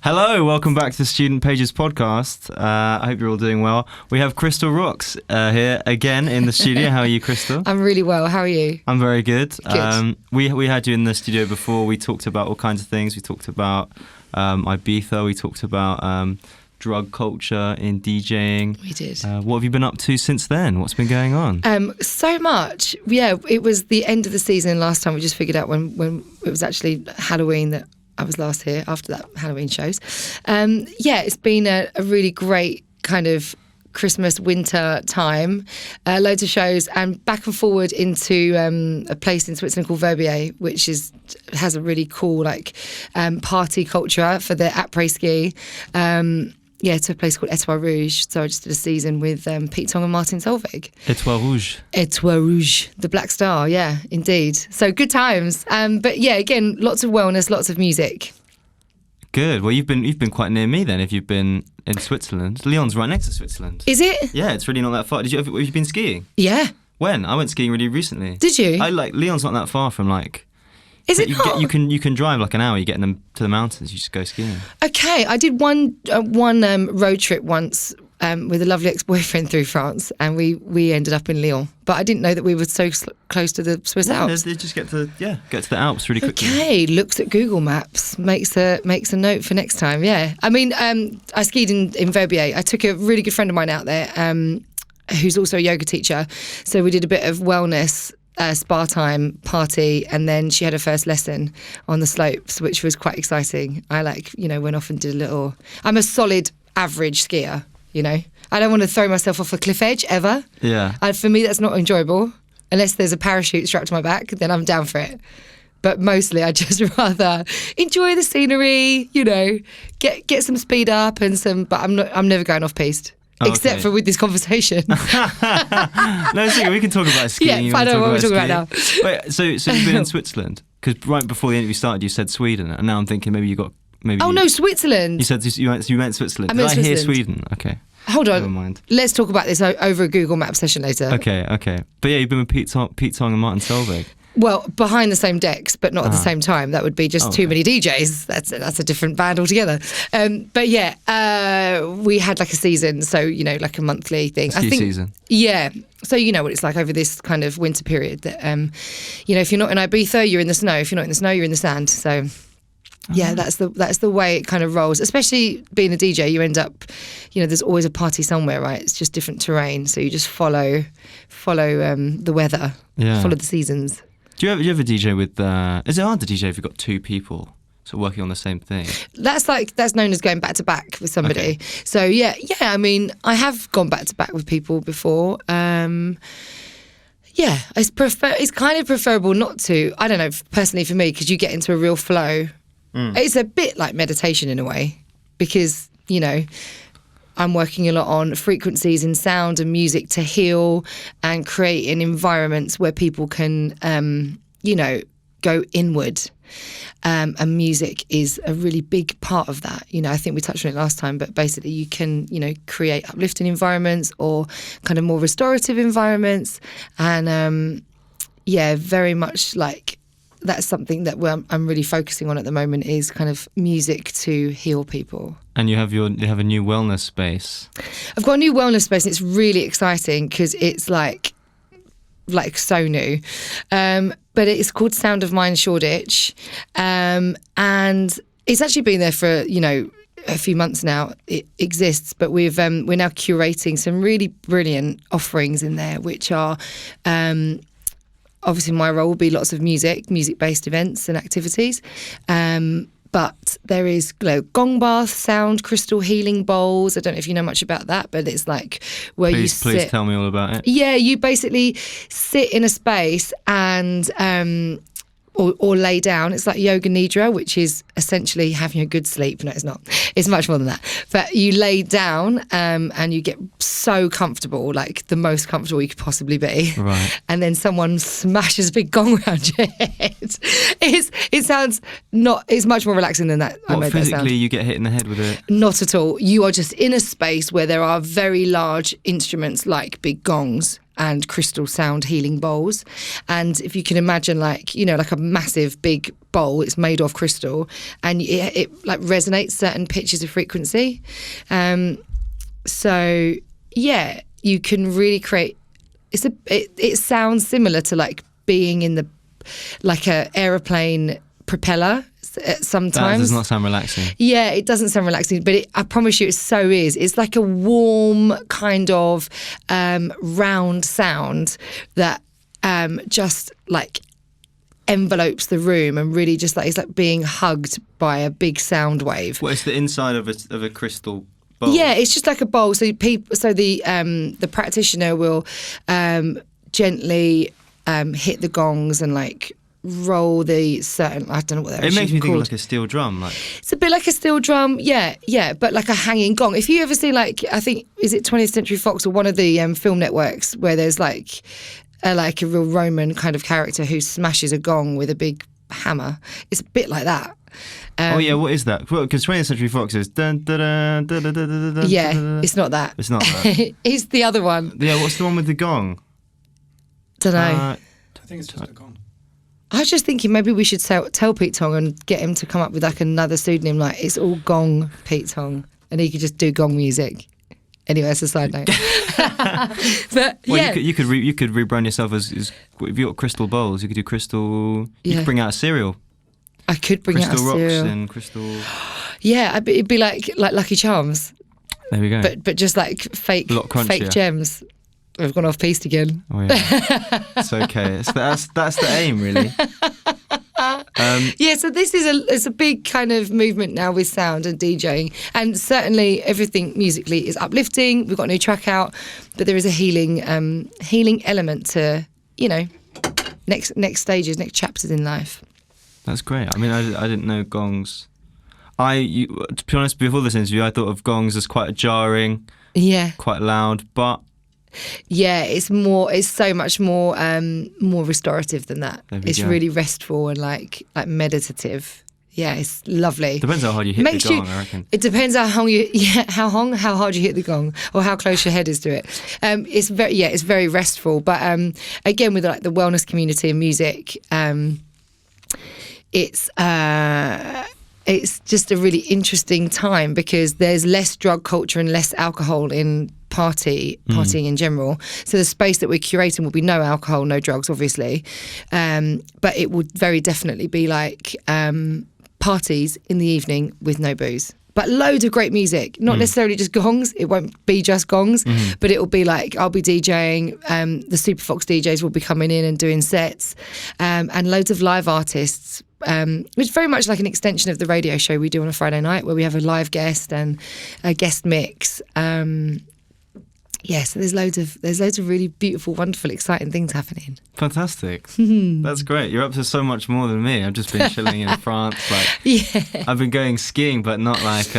Hello, welcome back to Student Pages podcast. I hope you're all doing well. We have Krystal Roxx here again in the studio. How are you, Krystal? I'm really well. How are you? I'm very good. Good. We had you in the studio before. We talked about all kinds of things. We talked about Ibiza. We talked about drug culture in DJing. We did. What have you been up to since then? What's been going on? So much. Yeah, it was the end of the season last time. We just figured out when it was actually Halloween that I was last here after that Halloween shows. It's been a really great kind of Christmas, winter time. Loads of shows and back and forward into a place in Switzerland called Verbier, which has a really cool party culture for the après-ski. To a place called Etoile Rouge. So I just did a season with Pete Tong and Martin Solveig. Etoile Rouge. Etoile Rouge, the Black Star, yeah, indeed. So good times. But yeah, again, lots of wellness, lots of music. Good. Well, you've been quite near me then if you've been in Switzerland. Lyon's right next to Switzerland. Is it? Yeah, it's really not that far. Have you been skiing? Yeah. When? I went skiing really recently. Did you? Lyon's not that far from Is it not? You can drive an hour. You get them to the mountains. You just go skiing. Okay, I did one road trip once with a lovely ex-boyfriend through France, and we ended up in Lyon. But I didn't know that we were so close to the Swiss Alps. They just get to the Alps really quickly. Okay, looks at Google Maps, makes a note for next time. Yeah, I mean, I skied in Verbier. I took a really good friend of mine out there, who's also a yoga teacher. So we did a bit of wellness. Spa time party, and then she had her first lesson on the slopes, which was quite exciting. I went off and did a little. I'm a solid average skier, I don't want to throw myself off a cliff edge ever. Yeah. For me, that's not enjoyable unless there's a parachute strapped to my back. Then I'm down for it. But mostly, I just rather enjoy the scenery. Get some speed up and some. But I'm never going off piste. Except for with this conversation. No, we can talk about skiing. Yeah, I know what we're talking about now. Wait, so you've been in Switzerland? Because right before the interview started, you said Sweden, and now I'm thinking maybe you got no, Switzerland. You said you meant Switzerland. I meant Did I hear Switzerland. Sweden? Okay. Hold on. Never mind. Let's talk about this over a Google Maps session later. Okay. But yeah, you've been with Pete Tong and Martin Solveig. Well, behind the same decks, but not at the same time. That would be just too many DJs. That's a different band altogether. But yeah, we had a season, so a monthly thing. Season. Yeah. So you know what it's like over this kind of winter period. That if you're not in Ibiza, you're in the snow. If you're not in the snow, you're in the sand. So. Yeah, that's the way it kind of rolls. Especially being a DJ, you end up, there's always a party somewhere, right? It's just different terrain, so you just follow the weather, follow the seasons. Do you ever DJ with? Is it hard to DJ if you've got two people sort of working on the same thing? That's known as going back to back with somebody. Okay. So yeah. I mean, I have gone back to back with people before. It's kind of preferable not to. I don't know, personally for me, because you get into a real flow. It's a bit like meditation in a way, because I'm working a lot on frequencies in sound and music to heal and create environments where people can, go inward. And music is a really big part of that. I think we touched on it last time, but basically you can, create uplifting environments or kind of more restorative environments. And very much that's something that I'm really focusing on at the moment, is kind of music to heal people. And you have a new wellness space. I've got a new wellness space, and it's really exciting because it's like so new. But it's called Sound of Mind Shoreditch, and it's actually been there for a few months now. It exists, but we're now curating some really brilliant offerings in there, which are. Obviously, my role will be lots of music-based events and activities. But there is gong bath, sound, crystal healing bowls. I don't know if you know much about that, but it's where you sit. Please tell me all about it. Yeah, you basically sit in a space and or lay down. It's like yoga nidra, which is essentially having a good sleep. No, it's not. It's much more than that. But you lay down and you get so comfortable, the most comfortable you could possibly be. Right. And then someone smashes a big gong around your head. It's much more relaxing than that. What, physically you get hit in the head with it? Not at all. You are just in a space where there are very large instruments like big gongs. and crystal sound healing bowls. And if you can imagine, like, you know, like a massive big bowl, it's made of crystal, and it like resonates certain pitches of frequency. So yeah, you can really create. It sounds similar to like being in the like a aeroplane propeller. Sometimes that does not sound relaxing. Yeah, it doesn't sound relaxing, but I promise you, it so is. It's like a warm kind of round sound that just like envelopes the room and really just like it's like being hugged by a big sound wave. Well, it's the inside of a crystal bowl. Yeah, it's just like a bowl. So the practitioner will gently hit the gongs and like roll the certain, I don't know what they're It makes me called. think of like a steel drum. Like It's a bit like a steel drum, yeah, but like a hanging gong. If you ever see, like, I think, is it 20th Century Fox or one of the film networks where there's like a real Roman kind of character who smashes a gong with a big hammer? It's a bit like that. Oh yeah, what is that? Because 20th Century Fox is dun, dun, dun, dun, dun, dun, dun, Yeah, dun, dun. it's not that. It's not that. It's the other one. Yeah, what's the one with the gong? Don't know. I think it's just a gong. I was just thinking maybe we should tell Pete Tong and get him to come up with like another pseudonym, like it's all Gong Pete Tong, and he could just do gong music. Anyway, that's a side note. But Well, yeah, you could rebrand yourself as if you got crystal bowls. You could do crystal. You Yeah. could bring out a cereal. I could bring out a Crystal Roxx cereal. and crystal. Yeah, it'd be like Lucky Charms, There we go. but just like fake A lot crunchier. fake gems. We've gone off piste again. Oh yeah, it's okay. That's the aim, really. Yeah, so this is a big kind of movement now with sound and DJing, and certainly everything musically is uplifting. We've got a new track out, but there is a healing element to, you know, next stages, next chapters in life. That's great. I mean, I didn't know gongs. To be honest, before this interview, I thought of gongs as quite jarring, Yeah, quite loud, but yeah, it's so much more restorative than that. There we It's go. really restful and like meditative. Yeah, it's lovely. depends how hard you hit Makes the gong, I reckon. It depends on how hard you hit the gong or how close your head is to it. It's very restful. But again, with like the wellness community and music, it's just a really interesting time because there's less drug culture and less alcohol in partying in general. So the space that we're curating will be no alcohol, no drugs, obviously, but it would very definitely be like parties in the evening with no booze. But loads of great music, not necessarily just gongs. It won't be just gongs, but it will be like I'll be DJing. The Super Fox DJs will be coming in and doing sets, and loads of live artists, which is very much like an extension of the radio show we do on a Friday night, where we have a live guest and a guest mix. So there's loads of really beautiful, wonderful, exciting things happening. Fantastic. That's great. You're up to so much more than me. I've just been chilling in France. Like, Yeah, I've been going skiing, but not like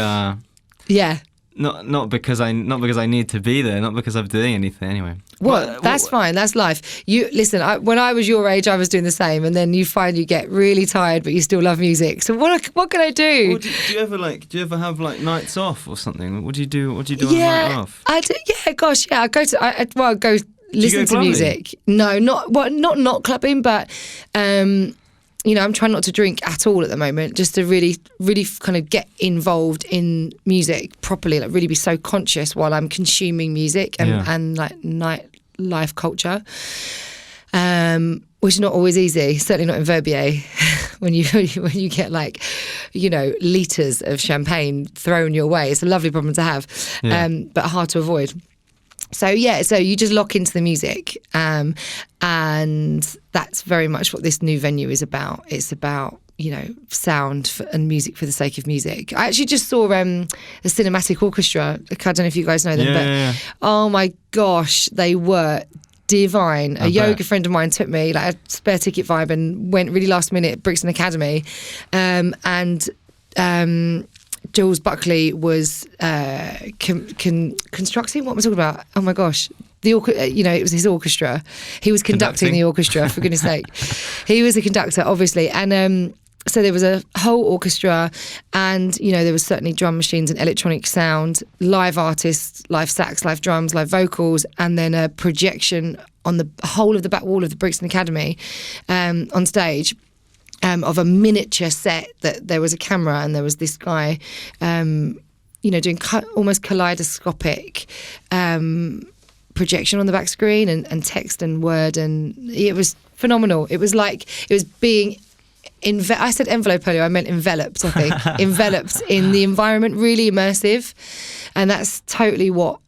yeah. not because I need to be there, not because I'm doing anything. Anyway. Well, that's fine. That's life. You listen. When I was your age, I was doing the same, and then you find you get really tired, but you still love music. So what can I do? Well, do you ever have like nights off or something? What do you do? What do you do on a night off? I do. Yeah, gosh, yeah. I go to. I go listen go to clubbing? music. No, not clubbing, but I'm trying not to drink at all at the moment, just to really, really kind of get involved in music properly, like really be so conscious while I'm consuming music and like nightlife culture, which is not always easy. Certainly not in Verbier, when you get like, litres of champagne thrown your way. It's a lovely problem to have, but hard to avoid. So you just lock into the music, and that's very much what this new venue is about. It's about sound and music for the sake of music. I actually just saw the Cinematic Orchestra. I don't know if you guys know them, but oh my gosh, they were divine. A yoga friend of mine took me, like a spare ticket vibe, and went really last minute at Brixton Academy, and Jules Buckley was constructing. What am I talking about? Oh my gosh. It was his orchestra. He was conducting the orchestra, for goodness sake. He was a conductor, obviously. And so there was a whole orchestra, and there was certainly drum machines and electronic sound, live artists, live sax, live drums, live vocals, and then a projection on the whole of the back wall of the Brixton Academy on stage. Of a miniature set, that there was a camera and there was this guy, doing almost kaleidoscopic projection on the back screen and text and word, and it was phenomenal. It was being I said envelope earlier, I meant enveloped, I think. Enveloped in the environment, really immersive. And that's totally what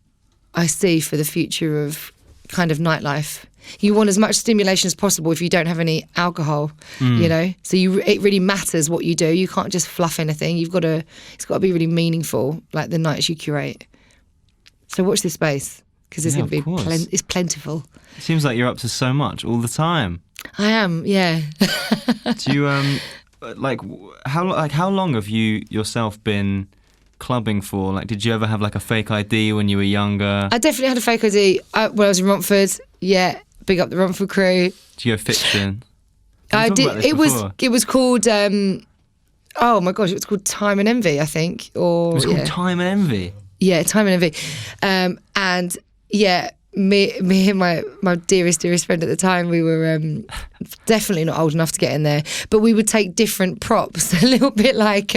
I see for the future of kind of nightlife. You want as much stimulation as possible if you don't have any alcohol, So it really matters what you do. You can't just fluff anything. It's got to be really meaningful, like the nights you curate. So watch this space, because it's going to be it's plentiful. It seems like you're up to so much all the time. I am, yeah. Do you how long have you yourself been clubbing for? Like, did you ever have like a fake ID when you were younger? I definitely had a fake ID when I was in Romford. Yeah, big up the Romford crew. Do you have fiction? I did. It was called. Oh my gosh, it was called Time and Envy, I think. Or it was called Time and Envy. Yeah, Time and Envy, and yeah. Me and my dearest friend at the time, we were definitely not old enough to get in there, but we would take different props, a little bit like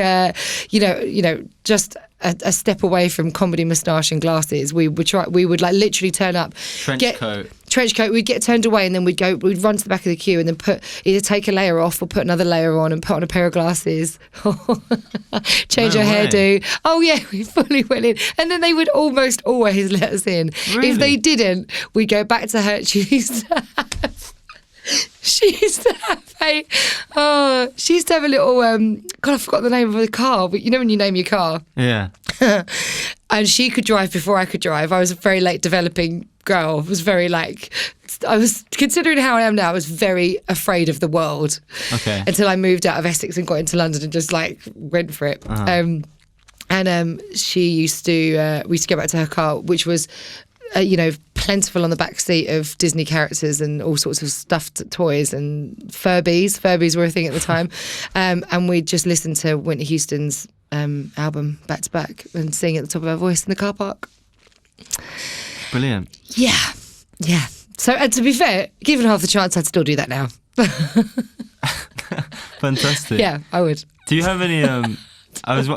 just a step away from comedy moustache and glasses. We would like literally turn up, trench coat. We'd get turned away, and then we'd run to the back of the queue, and then either take a layer off or put another layer on and put on a pair of glasses, change our hairdo. Oh yeah, we fully went in, and then they would almost always let us in. Really? If they didn't, we'd go back to her. She used to have a little God, I forgot the name of the car, but when you name your car. Yeah. And she could drive before I could drive. I was a very late developing girl. I was considering how I am now, I was very afraid of the world. Okay. Until I moved out of Essex and got into London and just went for it. Uh-huh. She used to we used to go back to her car, which was plentiful on the back seat of Disney characters and all sorts of stuffed toys and Furbies. Furbies were a thing at the time. And we'd just listen to Whitney Houston's album back to back and sing at the top of our voice in the car park. Brilliant. Yeah. So, and to be fair, given half the chance, I'd still do that now. Fantastic. Yeah, I would. Do you have any... It's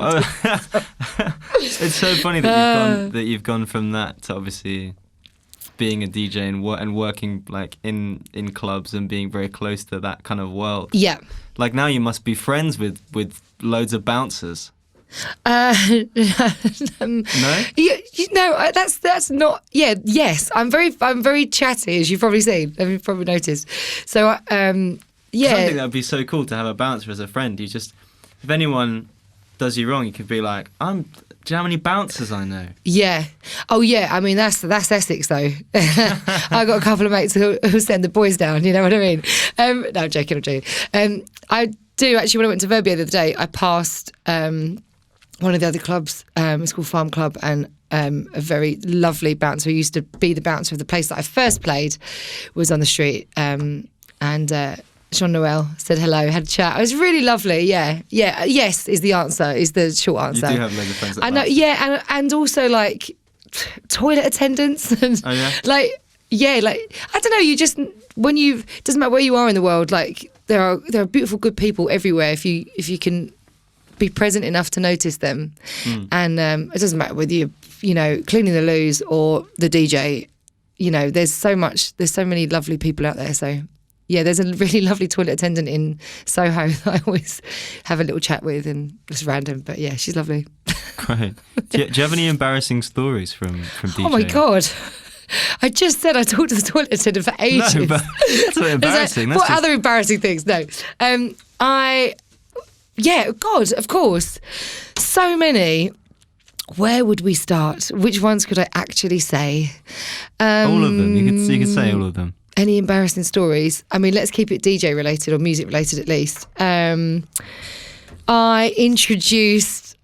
so funny that you've gone from that to obviously being a DJ and working like in clubs and being very close to that kind of world. Yeah. Like now you must be friends with loads of bouncers. No. No? That's not. Yeah. Yes. I'm very chatty, as you've probably seen. You've probably noticed. So yeah. I think that would be so cool to have a bouncer as a friend. If anyone does you wrong, you could be like, do you know how many bouncers I know? Yeah. Oh yeah. I mean, that's Essex though. I got a couple of mates who send the boys down. You know what I mean? No, I'm joking. I do actually. When I went to Verbier the other day, I passed one of the other clubs. It's called Farm Club, and a very lovely bouncer who used to be the bouncer of the place that I first played was on the street. Jean Noel said hello, had a chat. It was really lovely. Yeah. Yes is the answer. Is the short answer. You do have loads of friends. I know. Yeah, and also like toilet attendants and oh, yeah? like I don't know. You just doesn't matter where you are in the world. Like there are beautiful, good people everywhere. If you can be present enough to notice them, and it doesn't matter whether you're cleaning the loos or the DJ. There's so many lovely people out there. So. Yeah, there's a really lovely toilet attendant in Soho that I always have a little chat with, and it's random, but yeah, she's lovely. Great. Do you have any embarrassing stories from DJing? Oh my God. I just said I talked to the toilet attendant for ages. No, but that's not embarrassing. What other embarrassing things? No. God, of course. So many. Where would we start? Which ones could I actually say? All of them. You could say all of them. Any embarrassing stories? I mean, let's keep it DJ related or music related at least. I introduced...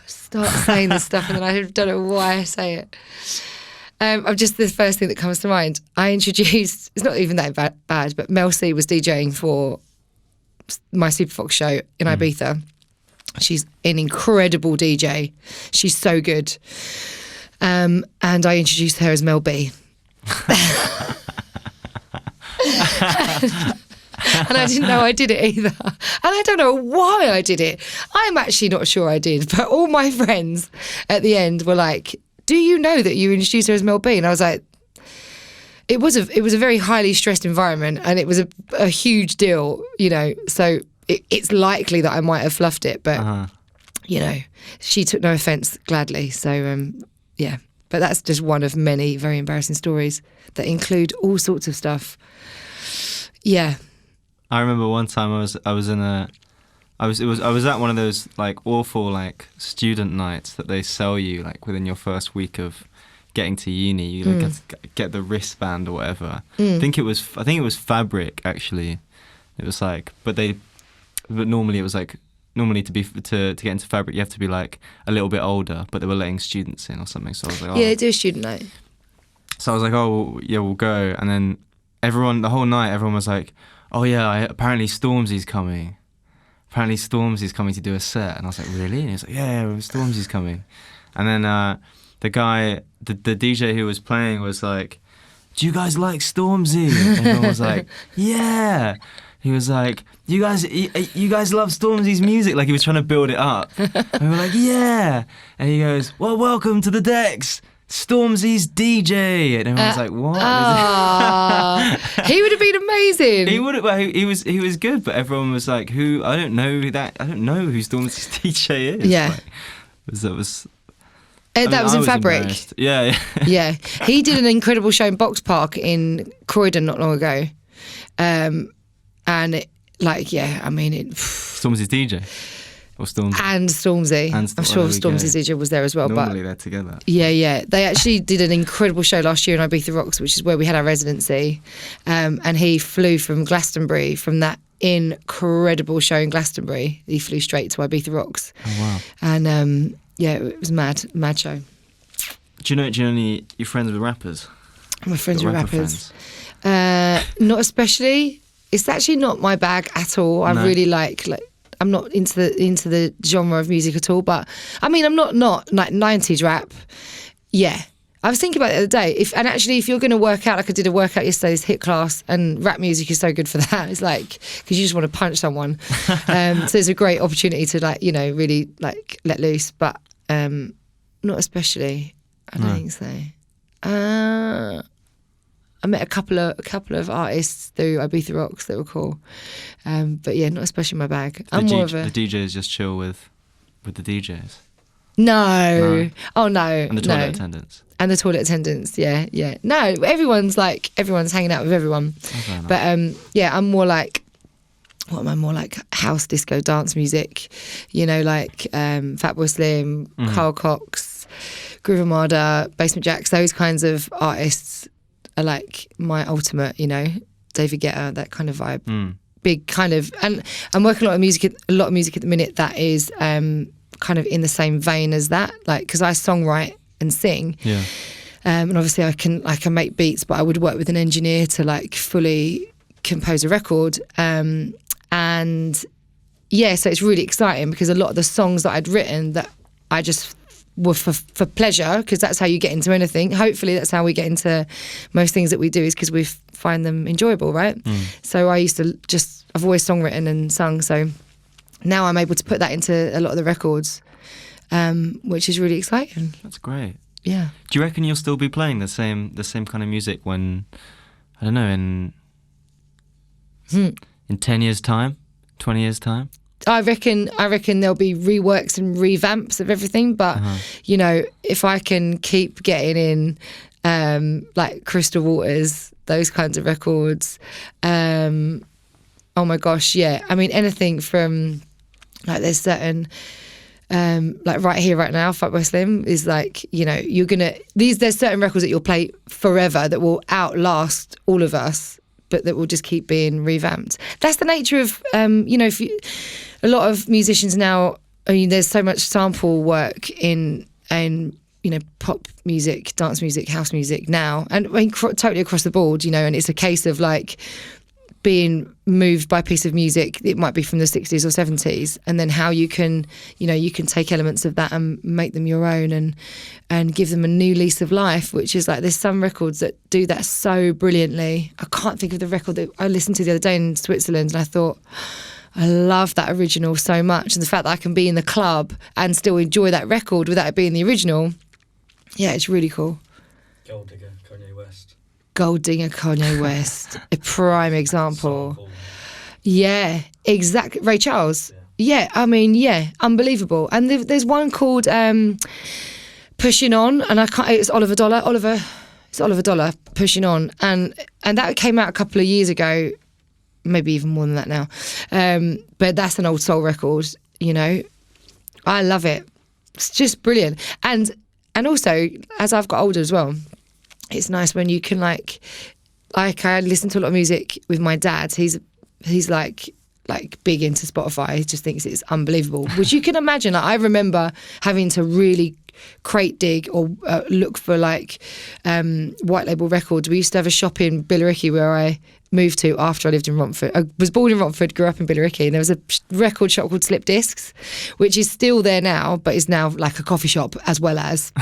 start saying this stuff and then I don't know why I say it. I'm just the first thing that comes to mind. I introduced... It's not even that bad, but Mel C was DJing for my Superfox show in Ibiza. She's an incredible DJ. She's so good. And I introduced her as Mel B. And I didn't know I did it either. And I don't know why I did it. I'm actually not sure I did. But all my friends at the end were like, do you know that you introduced her as Mel B? And I was like, it was a very highly stressed environment, and it was a huge deal, you know. So it's likely that I might have fluffed it. But, you know, she took no offence gladly. So, yeah. But that's just one of many very embarrassing stories that include all sorts of stuff. Yeah. I remember one time I was at one of those like awful like student nights that they sell you like within your first week of getting to uni. You like, get the wristband or whatever. I think it was fabric actually. It was like, but normally it was like to get into fabric you have to be like a little bit older, but they were letting students in or something. So I was like, yeah, do a student night. So I was like, oh yeah, we'll go. And then the whole night everyone was like, oh yeah, apparently Stormzy's coming. Apparently Stormzy's coming to do a set. And I was like, really? And he was like, yeah, Stormzy's coming. And then the guy, the DJ who was playing was like, do you guys like Stormzy? And everyone was like, yeah. He was like, you guys love Stormzy's music? Like he was trying to build it up. And we were like, yeah. And he goes, well, welcome to the decks. Stormzy's DJ, and everyone was like, "What?" He would have been amazing. He would have. Well, he was good, but everyone was like, "Who? I don't know who Stormzy's DJ is." Yeah, like, that was in Fabric. Yeah. Yeah, he did an incredible show in Box Park in Croydon not long ago, and Stormzy's DJ. Or Stormzy. And Stormzy. I'm sure Stormzy's DJ was there as well. Normally they're together. Yeah. They actually did an incredible show last year in Ibiza Roxx, which is where we had our residency. And he flew from Glastonbury, from that incredible show in Glastonbury. He flew straight to Ibiza Roxx. Oh, wow. And it was a mad show. Do you know any your friends with rappers? My friends with rappers. Not especially. It's actually not my bag at all. I really like I'm not into the genre of music at all, but I mean, I'm not like 90s rap. Yeah. I was thinking about it the other day. If you're going to work out, like I did a workout yesterday, this HIIT class, and rap music is so good for that. It's like, because you just want to punch someone. So it's a great opportunity to like, you know, really like let loose, but not especially. I don't think so. I met a couple of artists through Ibiza Roxx that were cool, but yeah, not especially my bag. The DJs just chill with the DJs. No. Oh no. And the toilet attendants. And the toilet attendants, yeah. No, everyone's hanging out with everyone. Oh, but I'm more like, what am I more like? House, disco, dance music. You know, like Fatboy Slim, Carl Cox, Groove Armada, Basement Jaxx. Those kinds of artists are like my ultimate, you know, David Guetta, that kind of vibe. Big kind of, and I'm working a lot of music at the minute that is kind of in the same vein as that, like, because I songwrite and sing. Yeah. And obviously I can make beats, but I would work with an engineer to like fully compose a record. And yeah, so it's really exciting because a lot of the songs that I'd written that I just were for pleasure, because that's how you get into anything. Hopefully that's how we get into most things that we do, is because we find them enjoyable, right? So I've always songwritten and sung, so now I'm able to put that into a lot of the records, which is really exciting. That's great. Yeah. Do you reckon you'll still be playing the same kind of music when, I don't know, in 10 years time, 20 years time? I reckon there'll be reworks and revamps of everything, but you know, if I can keep getting in like Crystal Waters, those kinds of records, oh my gosh, yeah. I mean, anything from like, there's certain like Right Here Right Now, Fatboy Slim is like, you know, there's certain records that you'll play forever that will outlast all of us, but that will just keep being revamped. That's the nature of, you know, a lot of musicians now, I mean, there's so much sample work in you know, pop music, dance music, house music now, and I mean, totally across the board, you know, and it's a case of like being moved by a piece of music, it might be from the 60s or 70s, and then how you can take elements of that and make them your own and give them a new lease of life, which is like, there's some records that do that so brilliantly. I can't think of the record that I listened to the other day in Switzerland, and I thought, I love that original so much, and the fact that I can be in the club and still enjoy that record without it being the original, yeah, it's really cool. Gold Digger, Kanye West. Gold Digger, Kanye West, a prime example. Yeah, exactly. Ray Charles. Yeah, I mean, yeah, unbelievable. And there's one called Pushing On, and it's Oliver Dollar. It's Oliver Dollar, Pushing On, and that came out a couple of years ago, maybe even more than that now. But that's an old soul record, you know. I love it. It's just brilliant. And also, as I've got older as well, it's nice when you can like I listen to a lot of music with my dad. He's like big into Spotify. He just thinks it's unbelievable, which you can imagine. Like, I remember having to really crate dig or look for like white label records. We used to have a shop in Billericay where I moved to after I lived in Romford. I was born in Romford, grew up in Billericay, and there was a record shop called Slip Discs, which is still there now, but is now like a coffee shop as well as.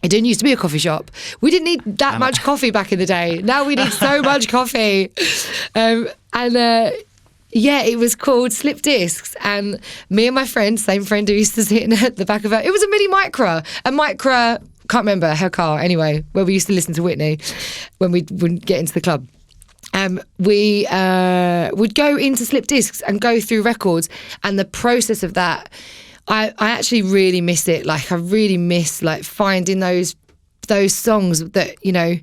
It didn't used to be a coffee shop. We didn't need that much coffee back in the day. Now we need so much coffee. Yeah, it was called Slip Discs, and me and my friend, same friend who used to sit in at the back of it was a Mini Micra. A Micra, can't remember her car anyway, where we used to listen to Whitney when we would get into the club. We would go into Slip Discs and go through records, and the process of that, I actually really miss it. Like, I really miss like finding those songs that, you know,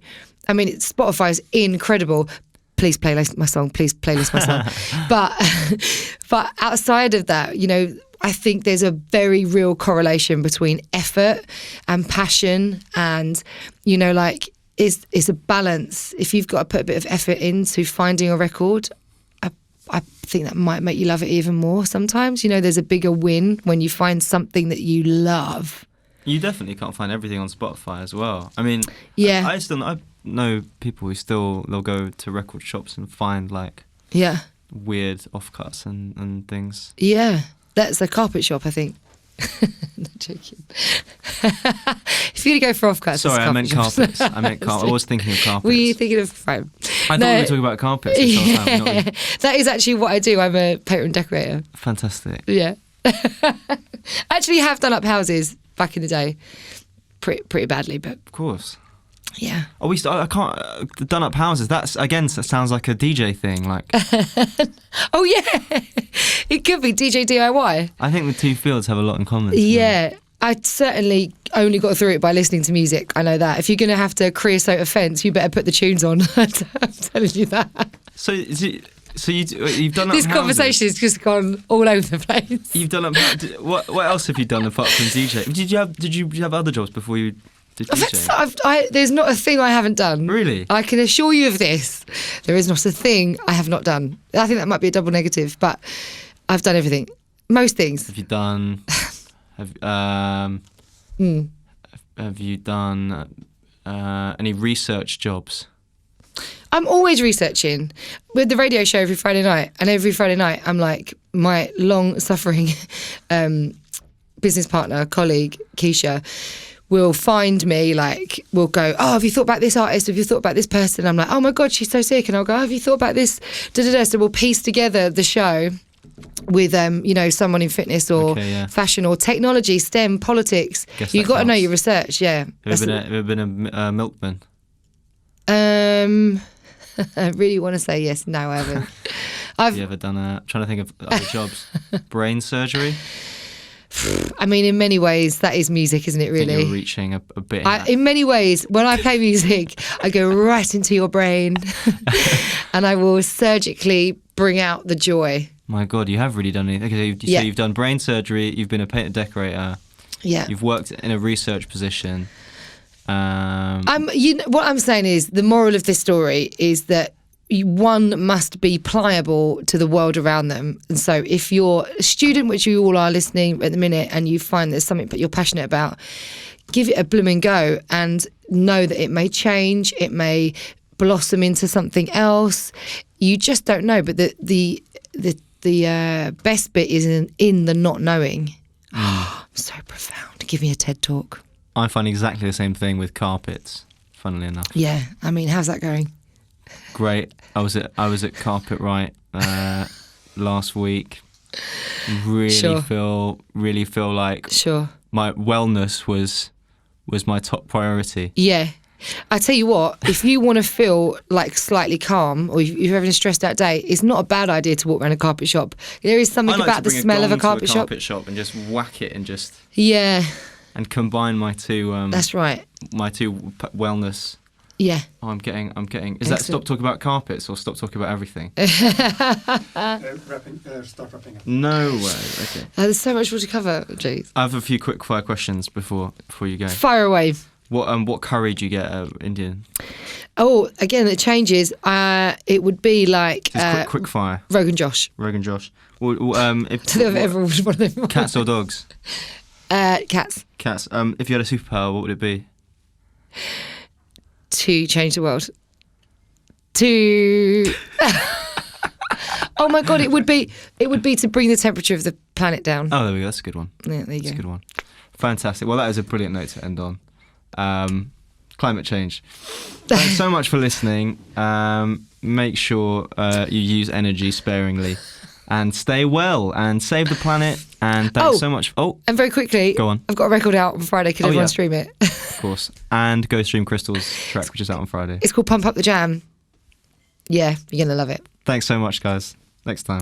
I mean, Spotify is incredible. Please playlist my song. Please playlist my song. But outside of that, you know, I think there's a very real correlation between effort and passion, and, you know, like, it's a balance. If you've got to put a bit of effort into finding a record, I think that might make you love it even more sometimes. You know, there's a bigger win when you find something that you love. You definitely can't find everything on Spotify as well. I mean, yeah, I know people who they'll go to record shops and find like weird offcuts and things. Yeah, that's a carpet shop, I think. Not joking. If you're going to go for offcuts, sorry, I meant carpets. I meant carpets. I was thinking of carpets. Were you thinking of? Right. I thought we were talking about carpets. Yeah. That is actually what I do. I'm a painter and decorator. Fantastic. Yeah. Actually, have done up houses back in the day, pretty badly, but of course. Yeah. Oh, I can't done up houses. That's again. That sounds like a DJ thing. Like. Oh yeah, it could be DJ DIY. I think the two fields have a lot in common. Yeah, I certainly only got through it by listening to music. I know that. If you're going to have to creosote a fence, you better put the tunes on. I'm telling you that. So you've done up this houses. Conversation has just gone all over the place. You've done up. What else have you done apart from DJ? Did you have other jobs before you? There's not a thing I haven't done. Really? I can assure you of this. There is not a thing I have not done. I think that might be a double negative, but I've done everything. Most things. Have you done... Have you done any research jobs? I'm always researching with the radio show every Friday night. And every Friday night, I'm like, my long-suffering business partner, colleague, Keisha, will find me, like, we'll go, oh, have you thought about this artist? Have you thought about this person? I'm like, oh my God, she's so sick. And I'll go, oh, have you thought about this? So we'll piece together the show with, you know, someone in fitness or fashion or technology, STEM, politics. You've got to know your research, yeah. Have you ever been a milkman? I really want to say yes. No, I haven't. Have you ever done I'm trying to think of other jobs. Brain surgery? I mean, in many ways, that is music, isn't it, really? I think you're reaching a bit. In many ways, when I play music, I go right into your brain and I will surgically bring out the joy. My God, you have really done anything. Okay, so you've done brain surgery, you've been a painter decorator, you've worked in a research position. What I'm saying is, the moral of this story is that one must be pliable to the world around them. And so if you're a student, which you all are listening at the minute, and you find there's something that you're passionate about, give it a blooming go and know that it may change, it may blossom into something else. You just don't know. But the best bit is in the not knowing. So profound. Give me a TED talk. I find exactly the same thing with carpets, funnily enough. Yeah, I mean, how's that going? Great. I was at Carpet Right last week. Really feel like my wellness was my top priority. Yeah. I tell you what, if you want to feel like slightly calm, or if you're having a stressed out day, it's not a bad idea to walk around a carpet shop. There is something about the smell of a carpet shop. And just whack it and just and combine my two. That's right. My two wellness. Yeah. Oh, I'm getting. Is that stop talking about carpets or stop talking about everything? Start wrapping up. No way. Okay. There's so much more to cover. Jeez. I have a few quick fire questions before you go. Fire away. What curry do you get Indian? Oh, again, it changes. It would be like Just quick fire. Rogan Josh. Rogan Josh. If Ever one of them. Cats or dogs? Cats. Cats. If you had a superpower, what would it be? To change the world. To oh my god, it would be to bring the temperature of the planet down. Oh, there we go. That's a good one. Yeah, there you go. That's a good one. Fantastic. Well, that is a brilliant note to end on. Climate change. Thanks so much for listening. Make sure you use energy sparingly and stay well and save the planet. And thanks so much. And very quickly, go on. I've got a record out on Friday. Can everyone stream it? Of course. And go stream Krystal's track, which is out on Friday. It's called Pump Up the Jam. Yeah, you're going to love it. Thanks so much, guys. Next time.